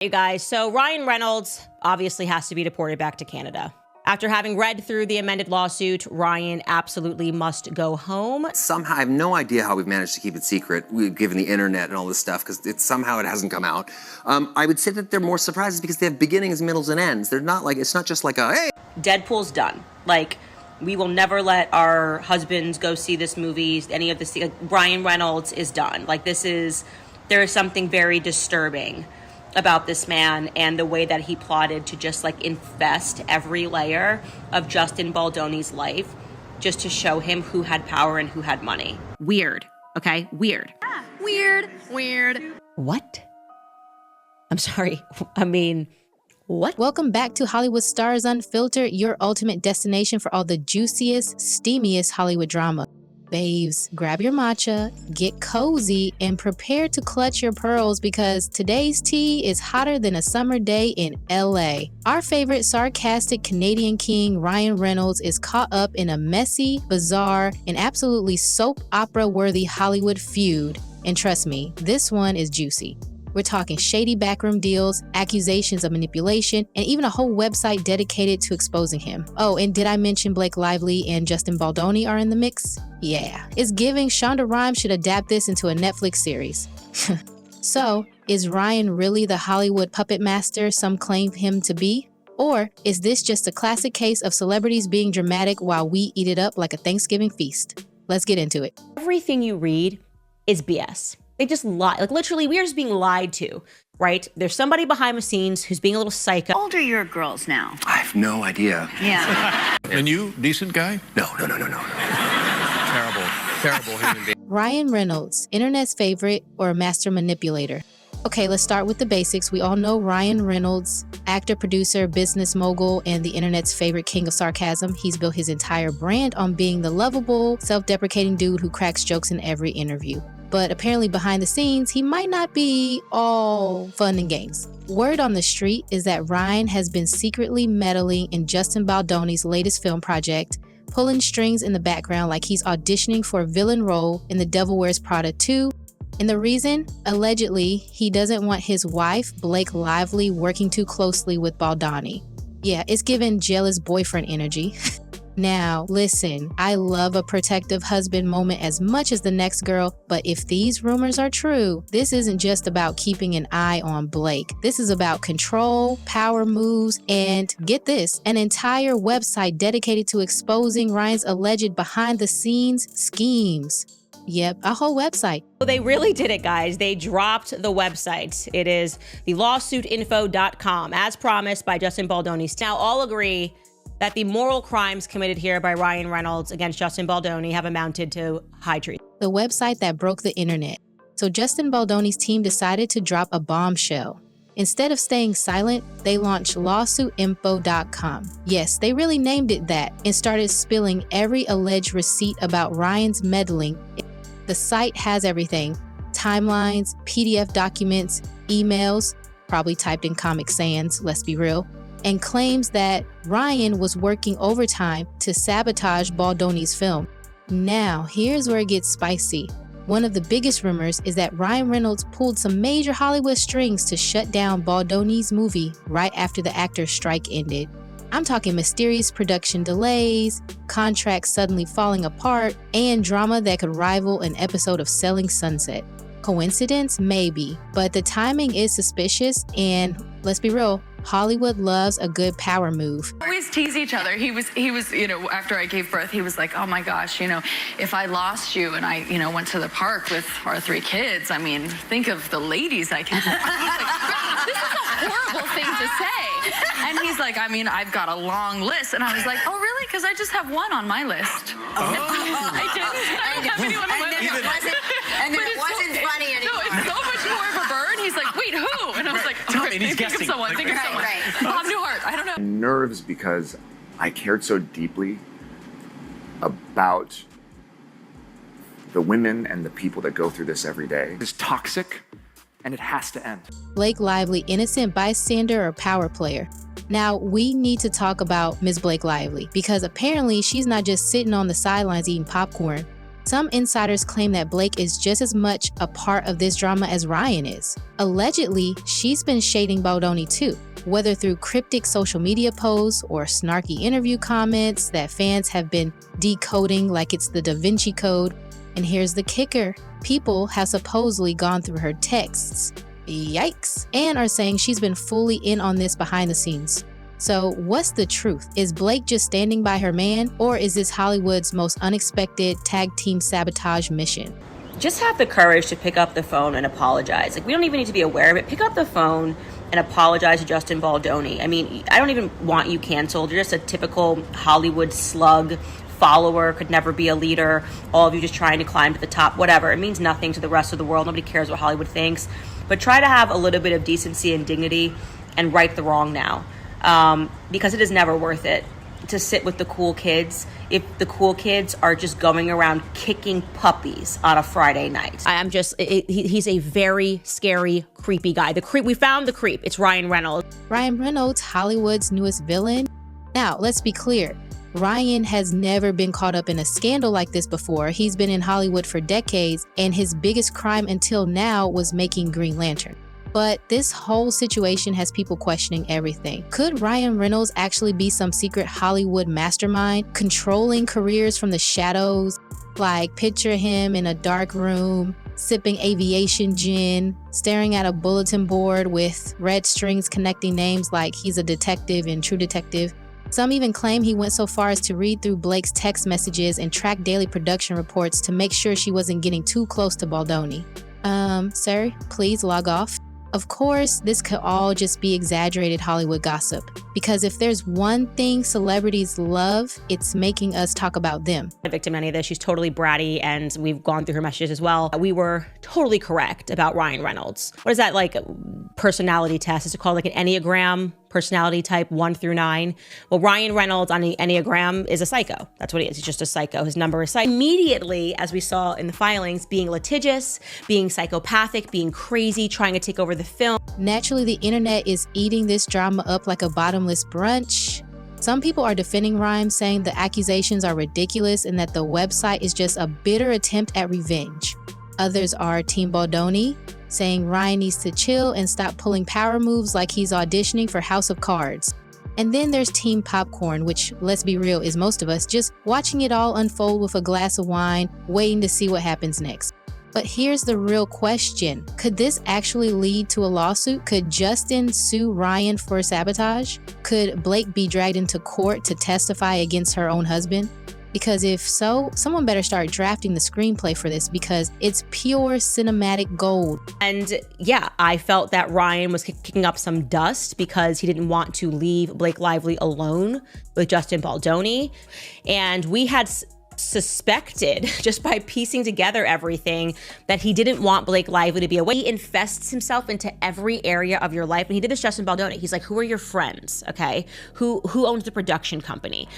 Hey guys, so Ryan Reynolds obviously has to be deported back to Canada. After having read through the amended lawsuit, Ryan absolutely must go home. Somehow, I have no idea how we've managed to keep it secret, given the internet and all this stuff, because somehow it hasn't come out. I would say that they're more surprises because they have beginnings, middles, and ends. They're not like, it's not just like a, hey! Deadpool's done. Like, we will never let our husbands go see this movie, any of this. Ryan Reynolds is done. Like, there is something very disturbing about this man and the way that he plotted to just like infest every layer of Justin Baldoni's life just to show him who had power and who had money. Weird. Okay? Weird. Weird. What? I'm sorry. I mean, what? Welcome back to Hollywood Stars Unfiltered, your ultimate destination for all the juiciest, steamiest Hollywood drama. Babes, grab your matcha, get cozy, and prepare to clutch your pearls because today's tea is hotter than a summer day in LA. Our favorite sarcastic Canadian king, Ryan Reynolds, is caught up in a messy, bizarre, and absolutely soap opera-worthy Hollywood feud. And trust me, this one is juicy. We're talking shady backroom deals, accusations of manipulation, and even a whole website dedicated to exposing him. Oh, and did I mention Blake Lively and Justin Baldoni are in the mix? Yeah, it's giving Shonda Rhimes should adapt this into a Netflix series. So, is Ryan really the Hollywood puppet master some claim him to be? Or is this just a classic case of celebrities being dramatic while we eat it up like a Thanksgiving feast? Let's get into it. Everything you read is BS. They just lie. Like literally, we are just being lied to, right? There's somebody behind the scenes who's being a little psycho. How old are your girls now? I have no idea. Yeah. And you, decent guy? No. Terrible human being. Ryan Reynolds, internet's favorite or a master manipulator? Okay, let's start with the basics. We all know Ryan Reynolds, actor, producer, business mogul, and the internet's favorite king of sarcasm. He's built his entire brand on being the lovable, self-deprecating dude who cracks jokes in every interview. But apparently behind the scenes, he might not be all fun and games. Word on the street is that Ryan has been secretly meddling in Justin Baldoni's latest film project, pulling strings in the background like he's auditioning for a villain role in The Devil Wears Prada 2. And the reason? Allegedly, he doesn't want his wife, Blake Lively, working too closely with Baldoni. Yeah, it's giving jealous boyfriend energy. Now, listen, I love a protective husband moment as much as the next girl, but if these rumors are true, this isn't just about keeping an eye on Blake. This is about control, power moves, and get this, an entire website dedicated to exposing Ryan's alleged behind-the-scenes schemes. Yep, a whole website. So they really did it, guys. They dropped the website. It is the lawsuitinfo.com, as promised by Justin Baldoni. Now, all agree that the moral crimes committed here by Ryan Reynolds against Justin Baldoni have amounted to high treason. The website that broke the internet. So Justin Baldoni's team decided to drop a bombshell. Instead of staying silent, they launched lawsuitinfo.com. Yes, they really named it that and started spilling every alleged receipt about Ryan's meddling. The site has everything: timelines, PDF documents, emails, probably typed in Comic Sans, let's be real, and claims that Ryan was working overtime to sabotage Baldoni's film. Now, here's where it gets spicy. One of the biggest rumors is that Ryan Reynolds pulled some major Hollywood strings to shut down Baldoni's movie right after the actor's strike ended. I'm talking mysterious production delays, contracts suddenly falling apart, and drama that could rival an episode of Selling Sunset. Coincidence? Maybe, but the timing is suspicious, and let's be real, Hollywood loves a good power move. Always tease each other. He was, after I gave birth, he was like, oh my gosh, if I lost you and I, went to the park with our 3 kids, I mean, think of the ladies I can. Like, this is a horrible thing to say. And he's like, I've got a long list. And I was like, oh really? Because I just have one on my list. I don't have anyone on my list. And then it wasn't funny anymore. No, it's so much more of a burn. He's like, wait, who? And I was like, think of someone. Right. Bob Newhart, I don't know. Nerves because I cared so deeply about the women and the people that go through this every day. It's toxic, and it has to end. Blake Lively, innocent bystander or power player? Now, we need to talk about Ms. Blake Lively because apparently she's not just sitting on the sidelines eating popcorn. Some insiders claim that Blake is just as much a part of this drama as Ryan is. Allegedly, she's been shading Baldoni too, whether through cryptic social media posts or snarky interview comments that fans have been decoding like it's the Da Vinci Code. And here's the kicker. People have supposedly gone through her texts, yikes, and are saying she's been fully in on this behind the scenes. So what's the truth? Is Blake just standing by her man, or is this Hollywood's most unexpected tag team sabotage mission? Just have the courage to pick up the phone and apologize. Like, we don't even need to be aware of it. Pick up the phone and apologize to Justin Baldoni. I mean, I don't even want you canceled. You're just a typical Hollywood slug, follower, could never be a leader, all of you just trying to climb to the top, whatever. It means nothing to the rest of the world. Nobody cares what Hollywood thinks. But try to have a little bit of decency and dignity and right the wrong now. Because it is never worth it to sit with the cool kids if the cool kids are just going around kicking puppies on a Friday night. He's a very scary, creepy guy. We found the creep. It's Ryan Reynolds. Ryan Reynolds, Hollywood's newest villain. Now, let's be clear. Ryan has never been caught up in a scandal like this before. He's been in Hollywood for decades, and his biggest crime until now was making Green Lantern. But this whole situation has people questioning everything. Could Ryan Reynolds actually be some secret Hollywood mastermind, controlling careers from the shadows? Like, picture him in a dark room, sipping aviation gin, staring at a bulletin board with red strings connecting names like he's a detective in True Detective. Some even claim he went so far as to read through Blake's text messages and track daily production reports to make sure she wasn't getting too close to Baldoni. Sir, please log off. Of course, this could all just be exaggerated Hollywood gossip, because if there's one thing celebrities love, it's making us talk about them. The victim in any of this, she's totally bratty, and we've gone through her messages as well. We were totally correct about Ryan Reynolds. What is that, like, personality test? Is it called like an Enneagram personality type 1 through 9? Well, Ryan Reynolds on the Enneagram is a psycho. That's what he is. He's just a psycho. His number is psycho. Immediately, as we saw in the filings, being litigious, being psychopathic, being crazy, trying to take over the film. Naturally, the internet is eating this drama up like a bottomless brunch. Some people are defending Ryan, saying the accusations are ridiculous and that the website is just a bitter attempt at revenge. Others are Team Baldoni, saying Ryan needs to chill and stop pulling power moves like he's auditioning for House of Cards. And then there's Team Popcorn, which, let's be real, is most of us, just watching it all unfold with a glass of wine, waiting to see what happens next. But here's the real question. Could this actually lead to a lawsuit? Could Justin sue Ryan for sabotage? Could Blake be dragged into court to testify against her own husband? Because if so, someone better start drafting the screenplay for this, because it's pure cinematic gold. And yeah, I felt that Ryan was kicking up some dust because he didn't want to leave Blake Lively alone with Justin Baldoni. And we had suspected, just by piecing together everything, that he didn't want Blake Lively to be away. He invests himself into every area of your life. And he did this Justin Baldoni. He's like, who are your friends? Okay. Who owns the production company?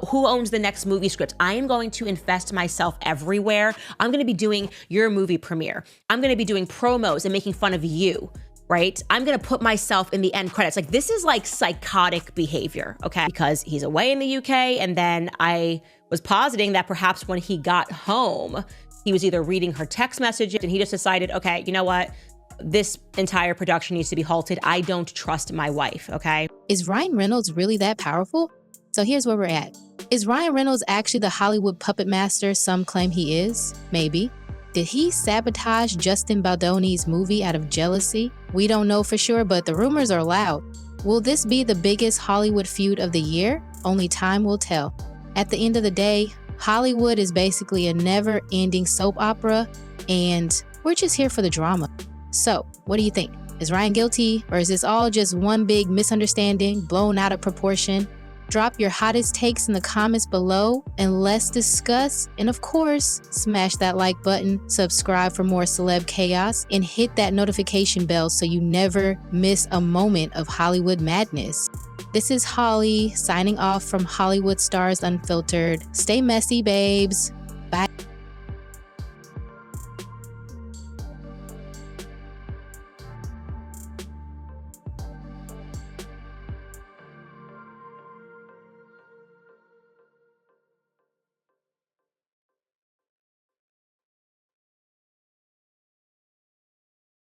Who owns the next movie script? I am going to invest myself everywhere. I'm going to be doing your movie premiere. I'm going to be doing promos and making fun of you. Right? I'm going to put myself in the end credits. Like, this is like psychotic behavior, okay? Because he's away in the UK, and then I was positing that perhaps when he got home, he was either reading her text messages and he just decided, okay, you know what? This entire production needs to be halted. I don't trust my wife, okay? Is Ryan Reynolds really that powerful? So here's where we're at. Is Ryan Reynolds actually the Hollywood puppet master some claim he is? Maybe. Did he sabotage Justin Baldoni's movie out of jealousy? We don't know for sure, but the rumors are loud. Will this be the biggest Hollywood feud of the year? Only time will tell. At the end of the day, Hollywood is basically a never-ending soap opera, and we're just here for the drama. So, what do you think? Is Ryan guilty, or is this all just one big misunderstanding blown out of proportion? Drop your hottest takes in the comments below, and let's discuss. And of course, smash that like button, subscribe for more celeb chaos, and hit that notification bell so you never miss a moment of Hollywood madness. This is Holly signing off from Hollywood Stars Unfiltered. Stay messy, babes.